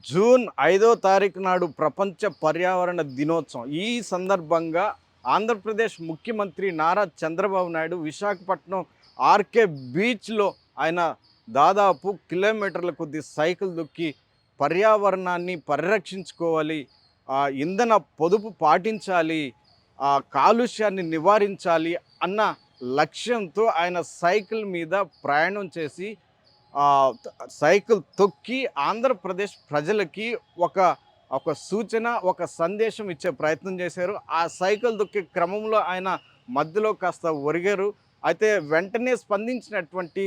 June 5వ తారీఖు నాడు ప్రపంచ పర్యావరణ దినోత్సవం. ఈ సందర్భంగా ఆంధ్రప్రదేశ్ ముఖ్యమంత్రి నారా చంద్రబాబు నాయుడు విశాఖపట్నం ఆర్కే బీచ్‌లో ఆయన దాదాపు కిలోమీటర్ల కొద్దీ సైకిల్ దొక్కి పర్యావరణాన్ని పరిరక్షించుకోవాలి, ఇంధన పొదుపు పాటించాలి, కాలుష్యాన్ని నివారించాలి అన్న లక్ష్యంతో ఆయన సైకిల్ మీద ప్రయాణం చేసి సైకిల్ తొక్కి ఆంధ్రప్రదేశ్ ప్రజలకి ఒక ఒక సూచన, ఒక సందేశం ఇచ్చే ప్రయత్నం చేశారు. ఆ సైకిల్ తొక్కే క్రమంలో ఆయన మధ్యలో కాస్త ఒరిగారు. అయితే వెంటనే స్పందించినటువంటి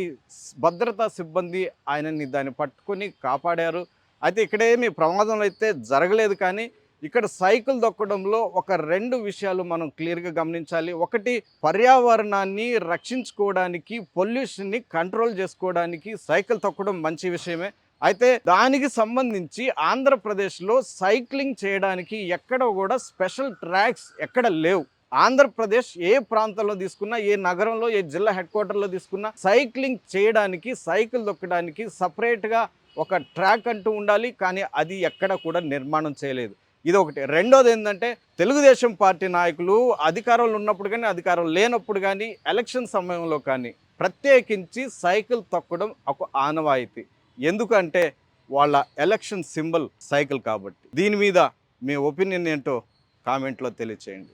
భద్రతా సిబ్బంది ఆయనని దాన్ని పట్టుకొని కాపాడారు. అయితే ఇక్కడేమి ప్రమాదం అయితే జరగలేదు. కానీ ఇక్కడ సైకిల్ దొక్కడంలో ఒక 2 విషయాలు మనం క్లియర్‌గా గమనించాలి. ఒకటి, పర్యావరణాన్ని రక్షించుకోవడానికి, పొల్యూషన్‌ని కంట్రోల్ చేసుకోవడానికి సైకిల్ తొక్కడం మంచి విషయమే. అయితే దానికి సంబంధించి ఆంధ్రప్రదేశ్‌లో సైక్లింగ్ చేయడానికి ఎక్కడ కూడా స్పెషల్ ట్రాక్స్ ఎక్కడ లేవు. ఆంధ్రప్రదేశ్ ఏ ప్రాంతంలో తీసుకున్నా, ఏ నగరంలో, ఏ జిల్లా హెడ్ క్వార్టర్‌లో తీసుకున్నా సైక్లింగ్ చేయడానికి, సైకిల్ తొక్కడానికి సెపరేట్‌గా ఒక ట్రాక్ అంటూ ఉండాలి. కానీ అది ఎక్కడ కూడా నిర్మాణం చేయలేదు. ఇదొకటి. రెండోది ఏంటంటే, తెలుగుదేశం పార్టీ నాయకులు అధికారంలో ఉన్నప్పుడు కానీ, అధికారం లేనప్పుడు కానీ, ఎలక్షన్ సమయంలో కానీ ప్రత్యేకించి సైకిల్ తొక్కడం ఒక ఆనవాయితీ. ఎందుకంటే వాళ్ళ ఎలక్షన్ సింబల్ సైకిల్ కాబట్టి. దీని మీద మీ ఒపీనియన్ ఏంటో కామెంట్లో తెలియచేయండి.